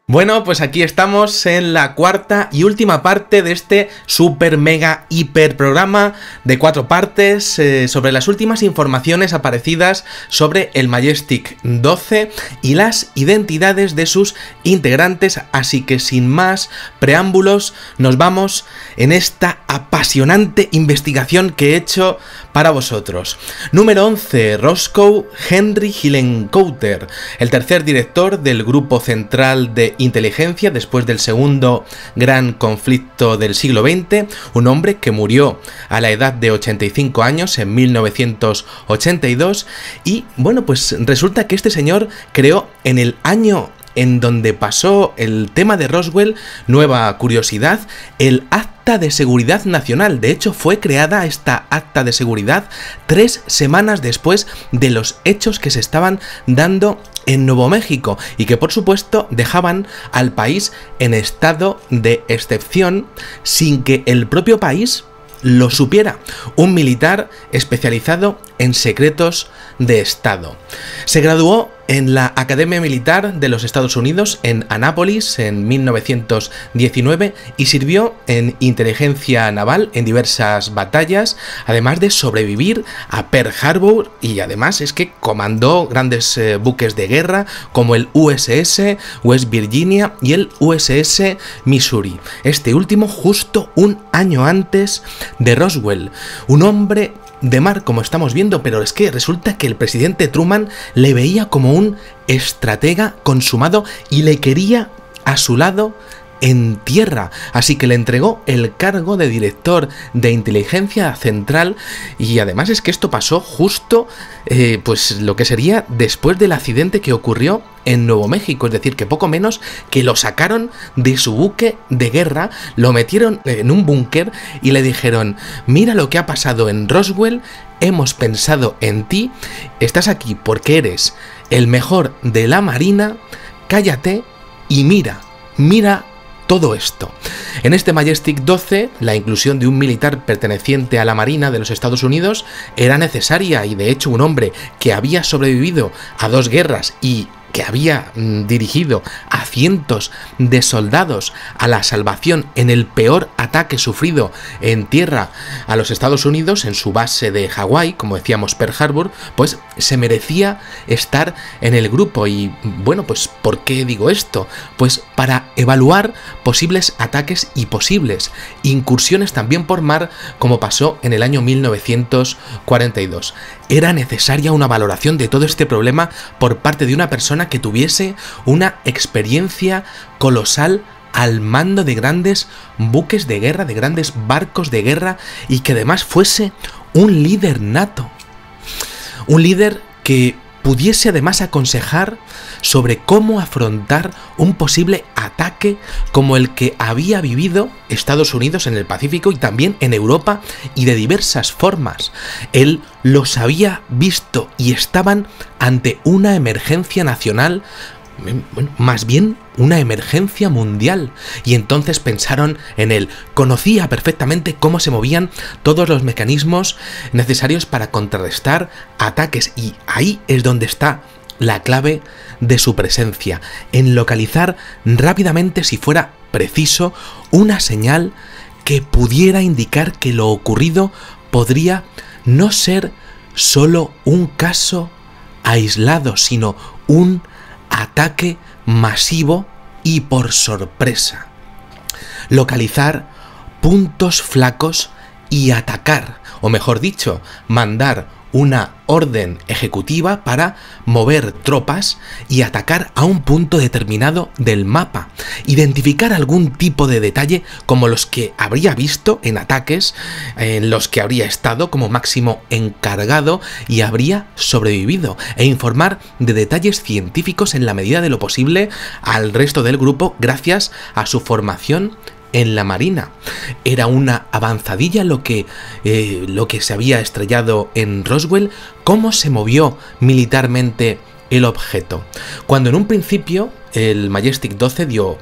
Bueno, pues aquí estamos en la cuarta y última parte de este super mega hiper programa de 4 partes sobre las últimas informaciones aparecidas sobre el Majestic 12 y las identidades de sus integrantes, así que sin más preámbulos nos vamos en esta apasionante investigación que he hecho para vosotros. Número 11, Roscoe Henry Hillenkoetter, el tercer director del Grupo Central de Inteligencia después del segundo gran conflicto del siglo XX, un hombre que murió a la edad de 85 años en 1982 y bueno, pues resulta que este señor creó en el año en donde pasó el tema de Roswell, nueva curiosidad, el Acta de Seguridad Nacional. De hecho, fue creada esta Acta de Seguridad 3 semanas después de los hechos que se estaban dando en Nuevo México y que por supuesto dejaban al país en estado de excepción sin que el propio país lo supiera. Un militar especializado en secretos de Estado. Se graduó en la Academia Militar de los Estados Unidos en Annapolis en 1919 y sirvió en inteligencia naval en diversas batallas, además de sobrevivir a Pearl Harbor, y además es que comandó grandes buques de guerra como el USS West Virginia y el USS Missouri, este último justo un año antes de Roswell. Un hombre de mar, como estamos viendo, pero es que resulta que el presidente Truman le veía como un estratega consumado y le quería a su lado en tierra, así que le entregó el cargo de director de inteligencia central. Y además es que esto pasó justo pues lo que sería después del accidente que ocurrió en Nuevo México, es decir, que poco menos que lo sacaron de su buque de guerra, lo metieron en un búnker y le dijeron: mira lo que ha pasado en Roswell, hemos pensado en ti, estás aquí porque eres el mejor de la marina, cállate y mira todo esto. En este Majestic 12, la inclusión de un militar perteneciente a la Marina de los Estados Unidos era necesaria, y de hecho un hombre que había sobrevivido a 2 guerras y que había dirigido a cientos de soldados a la salvación en el peor ataque sufrido en tierra a los Estados Unidos en su base de Hawái, como decíamos Pearl Harbor, pues se merecía estar en el grupo. Y bueno, pues ¿por qué digo esto? Pues para evaluar posibles ataques y posibles incursiones también por mar, como pasó en el año 1942. Era necesaria una valoración de todo este problema por parte de una persona que tuviese una experiencia colosal al mando de grandes buques de guerra, de grandes barcos de guerra, y que además fuese un líder nato. Un líder que pudiese además aconsejar sobre cómo afrontar un posible ataque como el que había vivido Estados Unidos en el Pacífico y también en Europa, y de diversas formas. Él los había visto y estaban ante una emergencia nacional, bueno, más bien una emergencia mundial, y entonces pensaron en él. Conocía perfectamente cómo se movían todos los mecanismos necesarios para contrarrestar ataques, y ahí es donde está la clave de su presencia, en localizar rápidamente, si fuera preciso, una señal que pudiera indicar que lo ocurrido podría no ser solo un caso aislado, sino un ataque masivo y por sorpresa. Localizar puntos flacos y atacar, o mejor dicho, mandar una orden ejecutiva para mover tropas y atacar a un punto determinado del mapa, identificar algún tipo de detalle como los que habría visto en ataques en los que habría estado como máximo encargado y habría sobrevivido, e informar de detalles científicos en la medida de lo posible al resto del grupo gracias a su formación en la Marina. Era una avanzadilla lo que se había estrellado en Roswell. ¿Cómo se movió militarmente el objeto? Cuando en un principio el Majestic 12 dio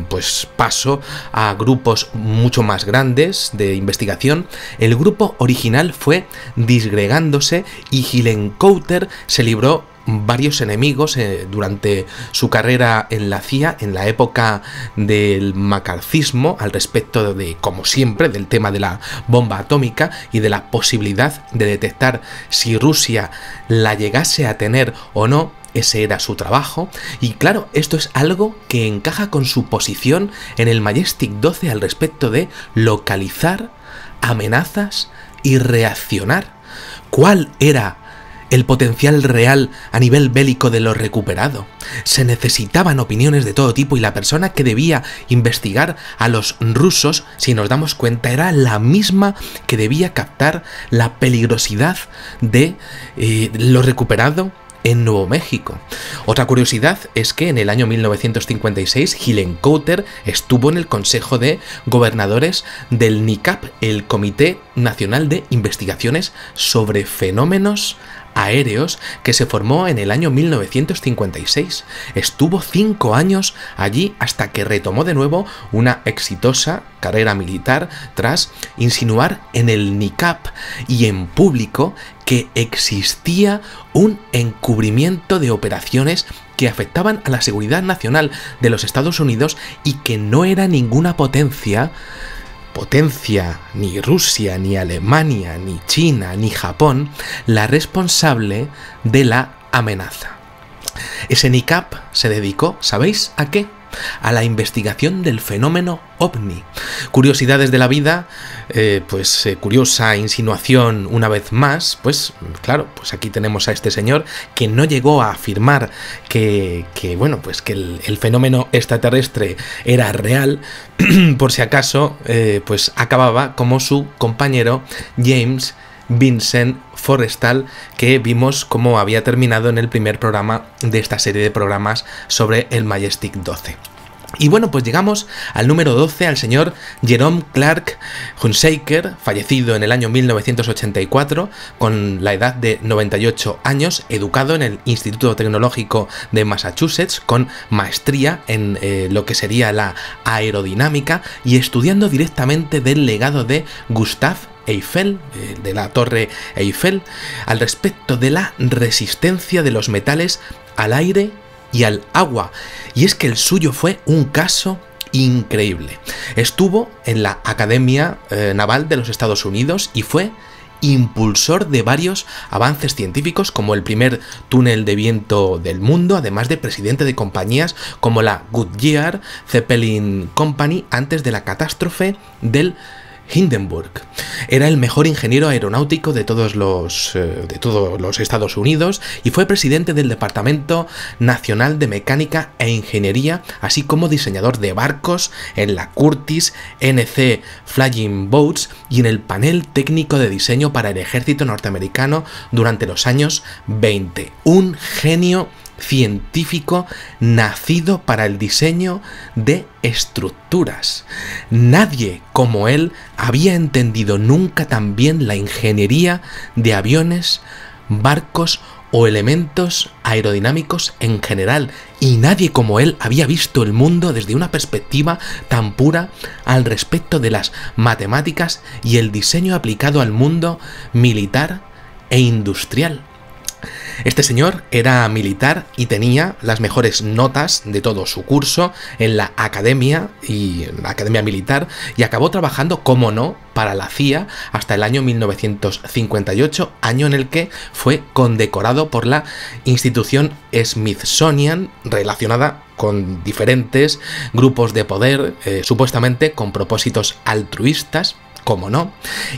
pues paso a grupos mucho más grandes de investigación, el grupo original fue disgregándose y Hillenkoetter se libró varios enemigos durante su carrera en la CIA, en la época del macarcismo, al respecto de, como siempre, del tema de la bomba atómica y de la posibilidad de detectar si Rusia la llegase a tener o no. Ese era su trabajo, y claro, esto es algo que encaja con su posición en el Majestic 12 al respecto de localizar amenazas y reaccionar. ¿Cuál era el potencial real a nivel bélico de lo recuperado? Se necesitaban opiniones de todo tipo, y la persona que debía investigar a los rusos, si nos damos cuenta, era la misma que debía captar la peligrosidad de lo recuperado en Nuevo México. Otra curiosidad es que en el año 1956 Hillenkoetter estuvo en el Consejo de Gobernadores del NICAP, el Comité Nacional de Investigaciones sobre Fenómenos Aéreos, que se formó en el año 1956. Estuvo 5 años allí hasta que retomó de nuevo una exitosa carrera militar tras insinuar en el NICAP y en público que existía un encubrimiento de operaciones que afectaban a la seguridad nacional de los Estados Unidos y que no era ninguna potencia, ni Rusia, ni Alemania, ni China, ni Japón, la responsable de la amenaza. Ese NICAP se dedicó, ¿sabéis a qué? A la investigación del fenómeno OVNI. Curiosidades de la vida, curiosa insinuación una vez más, pues claro, pues aquí tenemos a este señor que no llegó a afirmar que el fenómeno extraterrestre era real, por si acaso, pues acababa como su compañero James Vincent Forrestal, que vimos cómo había terminado en el primer programa de esta serie de programas sobre el Majestic 12. Y bueno, pues llegamos al número 12, al señor Jerome Clark Hunsaker, fallecido en el año 1984 con la edad de 98 años, educado en el Instituto Tecnológico de Massachusetts con maestría en lo que sería la aerodinámica y estudiando directamente del legado de Gustave Eiffel, de la Torre Eiffel, al respecto de la resistencia de los metales al aire y al agua. Y es que el suyo fue un caso increíble. Estuvo en la Academia Naval de los Estados Unidos y fue impulsor de varios avances científicos, como el primer túnel de viento del mundo, además de presidente de compañías como la Goodyear Zeppelin Company antes de la catástrofe del Hindenburg. Era el mejor ingeniero aeronáutico de todos los Estados Unidos y fue presidente del Departamento Nacional de Mecánica e Ingeniería, así como diseñador de barcos en la Curtiss NC Flying Boats y en el panel técnico de diseño para el ejército norteamericano durante los años 20. Un genio científico nacido para el diseño de estructuras. Nadie como él había entendido nunca tan bien la ingeniería de aviones, barcos o elementos aerodinámicos en general, y nadie como él había visto el mundo desde una perspectiva tan pura al respecto de las matemáticas y el diseño aplicado al mundo militar e industrial. Este señor era militar y tenía las mejores notas de todo su curso en la academia militar, y acabó trabajando, como no, para la CIA hasta el año 1958, año en el que fue condecorado por la institución Smithsonian, relacionada con diferentes grupos de poder, supuestamente con propósitos altruistas, como no,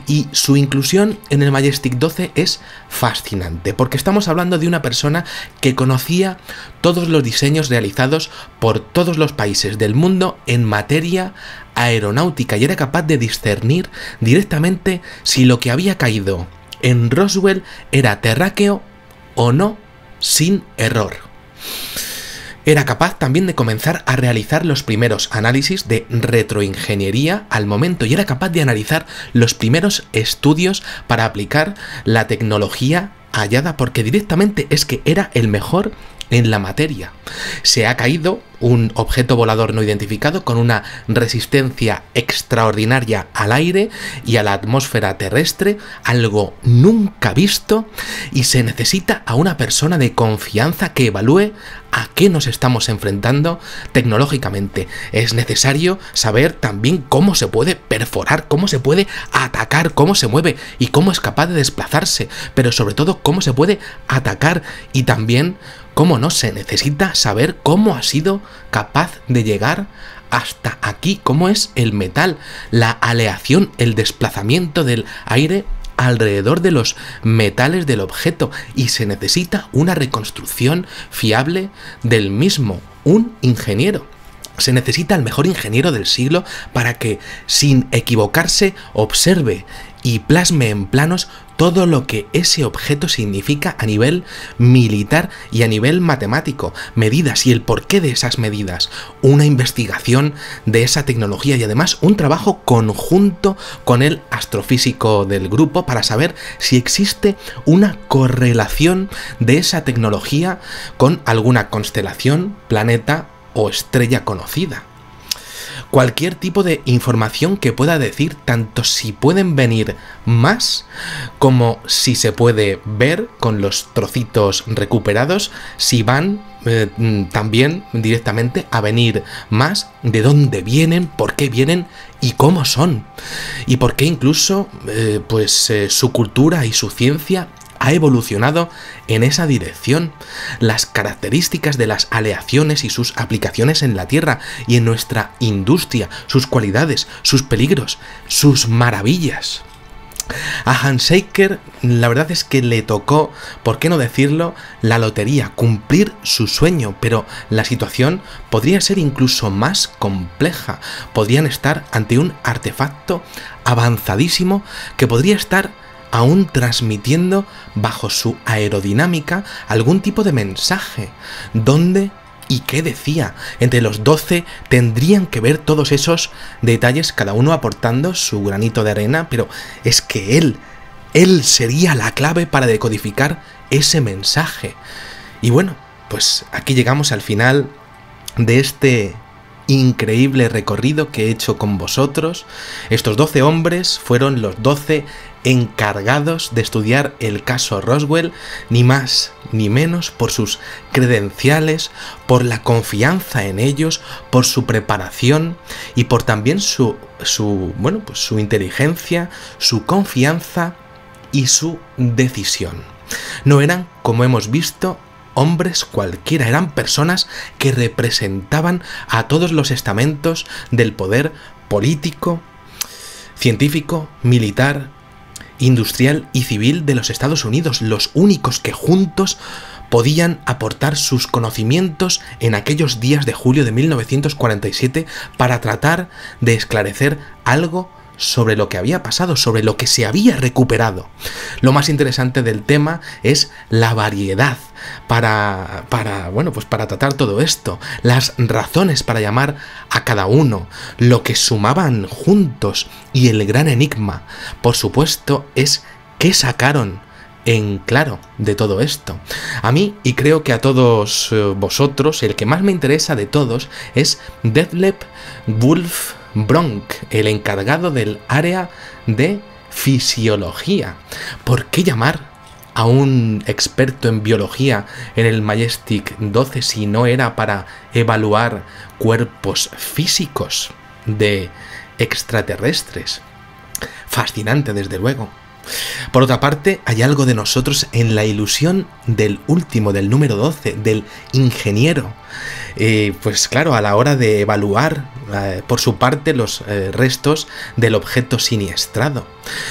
y su inclusión en el Majestic 12 es fascinante, porque estamos hablando de una persona que conocía todos los diseños realizados por todos los países del mundo en materia aeronáutica y era capaz de discernir directamente si lo que había caído en Roswell era terráqueo o no, sin error. Era capaz también de comenzar a realizar los primeros análisis de retroingeniería al momento y era capaz de analizar los primeros estudios para aplicar la tecnología hallada porque directamente es que era el mejor en la materia. Se ha caído un objeto volador no identificado con una resistencia extraordinaria al aire y a la atmósfera terrestre, algo nunca visto, y se necesita a una persona de confianza que evalúe a qué nos estamos enfrentando tecnológicamente. Es necesario saber también cómo se puede perforar, cómo se puede atacar, cómo se mueve y cómo es capaz de desplazarse, pero sobre todo cómo se puede atacar y también cómo no se necesita saber cómo ha sido capaz de llegar hasta aquí, cómo es el metal, la aleación, el desplazamiento del aire alrededor de los metales del objeto, y se necesita una reconstrucción fiable del mismo, un ingeniero. Se necesita el mejor ingeniero del siglo para que, sin equivocarse, observe y plasme en planos todo lo que ese objeto significa a nivel militar y a nivel matemático, medidas y el porqué de esas medidas, una investigación de esa tecnología y además un trabajo conjunto con el astrofísico del grupo para saber si existe una correlación de esa tecnología con alguna constelación, planeta o estrella conocida. Cualquier tipo de información que pueda decir tanto si pueden venir más como si se puede ver con los trocitos recuperados, si van también directamente a venir más, de dónde vienen, por qué vienen y cómo son, y por qué incluso su cultura y su ciencia ha evolucionado en esa dirección, las características de las aleaciones y sus aplicaciones en la Tierra y en nuestra industria, sus cualidades, sus peligros, sus maravillas. A Handshaker la verdad es que le tocó, por qué no decirlo, la lotería, cumplir su sueño, pero la situación podría ser incluso más compleja. Podrían estar ante un artefacto avanzadísimo que podría estar aún transmitiendo bajo su aerodinámica algún tipo de mensaje. ¿Dónde y qué decía? Entre los 12 tendrían que ver todos esos detalles, cada uno aportando su granito de arena, pero es que él sería la clave para decodificar ese mensaje. Y bueno, pues aquí llegamos al final de este increíble recorrido que he hecho con vosotros. Estos 12 hombres fueron los 12 encargados de estudiar el caso Roswell, ni más ni menos, por sus credenciales, por la confianza en ellos, por su preparación y por también su inteligencia, su confianza y su decisión. No eran, como hemos visto, hombres cualquiera, eran personas que representaban a todos los estamentos del poder político, científico, militar, industrial y civil de los Estados Unidos, los únicos que juntos podían aportar sus conocimientos en aquellos días de julio de 1947 para tratar de esclarecer algo sobre lo que había pasado, sobre lo que se había recuperado. Lo más interesante del tema es la variedad para tratar todo esto, las razones para llamar a cada uno, lo que sumaban juntos y el gran enigma, por supuesto, es qué sacaron en claro de todo esto. A mí, y creo que a todos vosotros, el que más me interesa de todos es Detlef Wolf Bronk, el encargado del área de fisiología. ¿Por qué llamar a un experto en biología en el Majestic 12 si no era para evaluar cuerpos físicos de extraterrestres? Fascinante, desde luego. Por otra parte, hay algo de nosotros en la ilusión del último, del número 12, del ingeniero. Pues claro, a la hora de evaluar por su parte los restos del objeto siniestrado.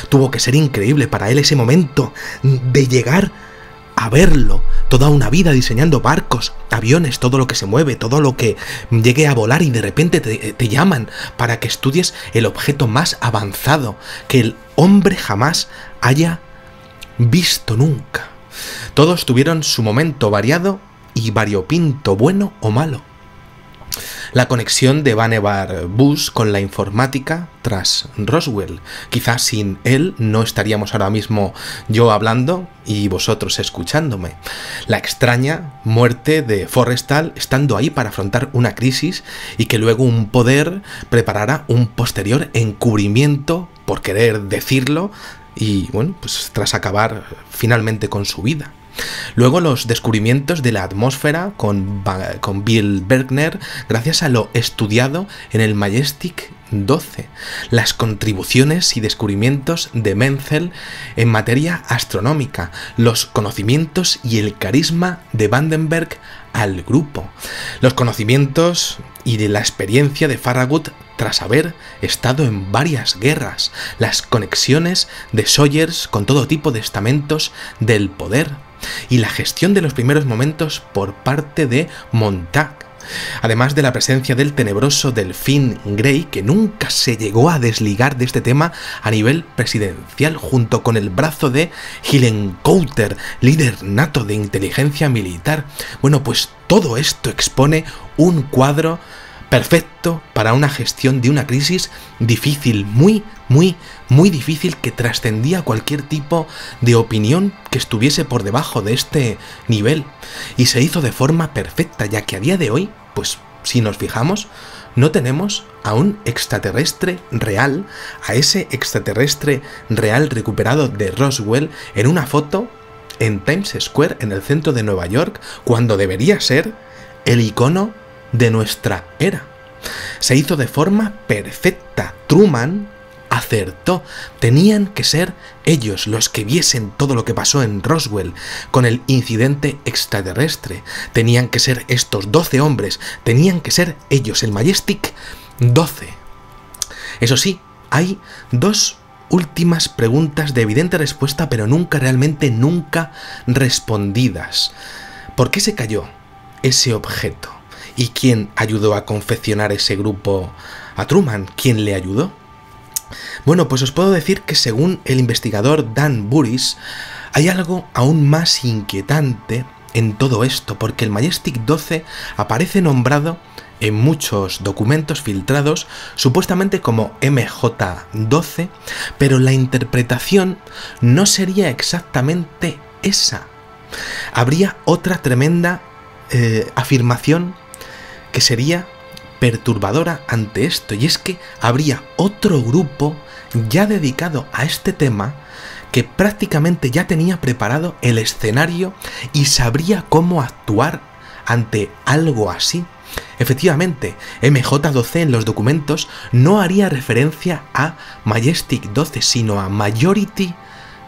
Tuvo que ser increíble para él ese momento de llegar a verlo, toda una vida diseñando barcos, aviones, todo lo que se mueve, todo lo que llegue a volar, y de repente te llaman para que estudies el objeto más avanzado que el hombre jamás haya visto nunca. Todos tuvieron su momento variado y variopinto, bueno o malo. la conexión de Vannevar Bush con la informática tras Roswell. Quizás sin él no estaríamos ahora mismo yo hablando y vosotros escuchándome. La extraña muerte de Forrestal estando ahí para afrontar una crisis y que luego un poder preparara un posterior encubrimiento, por querer decirlo, y bueno, pues tras acabar finalmente con su vida. Luego los descubrimientos de la atmósfera con Bill Berkner gracias a lo estudiado en el Majestic 12, las contribuciones y descubrimientos de Menzel en materia astronómica, los conocimientos y el carisma de Vandenberg al grupo, los conocimientos y de la experiencia de Farragut tras haber estado en varias guerras, las conexiones de Sawyers con todo tipo de estamentos del poder, y la gestión de los primeros momentos por parte de Montag, además de la presencia del tenebroso Delfín Gray, que nunca se llegó a desligar de este tema a nivel presidencial, junto con el brazo de Hillenkoetter, líder nato de inteligencia militar. Bueno, pues todo esto expone un cuadro perfecto para una gestión de una crisis difícil, muy difícil, que trascendía cualquier tipo de opinión que estuviese por debajo de este nivel, y se hizo de forma perfecta, ya que a día de hoy, pues si nos fijamos, no tenemos a un extraterrestre real, a ese extraterrestre real recuperado de Roswell en una foto en Times Square, en el centro de Nueva York, cuando debería ser el icono de nuestra era. Se hizo de forma perfecta. Truman acertó. Tenían que ser ellos los que viesen todo lo que pasó en Roswell con el incidente extraterrestre. Tenían que ser estos 12 hombres. Tenían que ser ellos, el Majestic 12. Eso sí, hay dos últimas preguntas de evidente respuesta, pero nunca respondidas. ¿Por qué se cayó ese objeto? ¿Y quién ayudó a confeccionar ese grupo a Truman? ¿Quién le ayudó? Bueno, pues os puedo decir que según el investigador Dan Burris, hay algo aún más inquietante en todo esto, porque el Majestic 12 aparece nombrado en muchos documentos filtrados supuestamente como MJ-12, pero la interpretación no sería exactamente esa. Habría otra tremenda afirmación que sería perturbadora ante esto, y es que habría otro grupo ya dedicado a este tema que prácticamente ya tenía preparado el escenario y sabría cómo actuar ante algo así. Efectivamente, MJ-12 en los documentos no haría referencia a Majestic 12, sino a Majority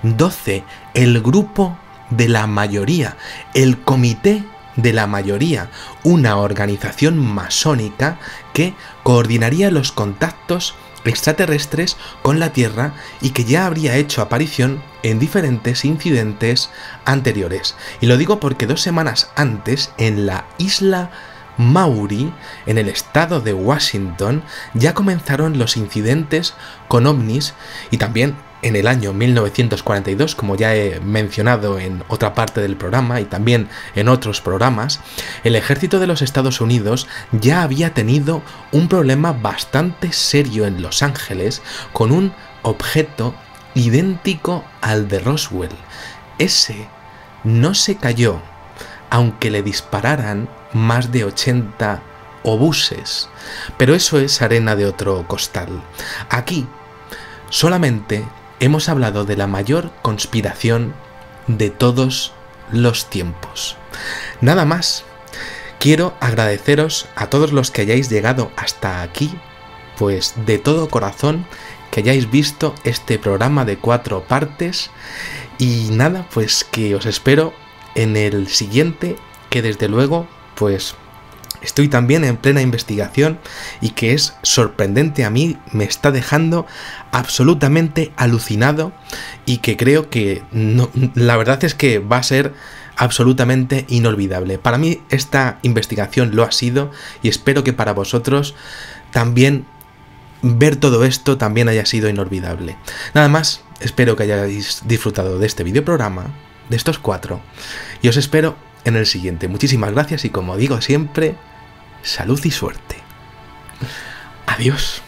12, el grupo de la mayoría, el comité de la mayoría, una organización masónica que coordinaría los contactos extraterrestres con la Tierra y que ya habría hecho aparición en diferentes incidentes anteriores. Y lo digo porque 2 semanas antes, en la isla Maury, en el estado de Washington, ya comenzaron los incidentes con ovnis, y también en el año 1942, como ya he mencionado en otra parte del programa y también en otros programas, el ejército de los Estados Unidos ya había tenido un problema bastante serio en Los Ángeles con un objeto idéntico al de Roswell. Ese no se cayó, aunque le dispararan más de 80 obuses, pero eso es arena de otro costal. Aquí solamente hemos hablado de la mayor conspiración de todos los tiempos. Nada más. Quiero agradeceros a todos los que hayáis llegado hasta aquí, pues de todo corazón que hayáis visto este programa de 4 partes, y nada, pues que os espero en el siguiente, que desde luego pues estoy también en plena investigación y que es sorprendente, a mí me está dejando absolutamente alucinado, y que creo que no, la verdad es que va a ser absolutamente inolvidable. Para mí esta investigación lo ha sido, y espero que para vosotros también ver todo esto también haya sido inolvidable. Nada más, espero que hayáis disfrutado de este videoprograma, de estos 4, y os espero en el siguiente. Muchísimas gracias y, como digo siempre, salud y suerte. Adiós.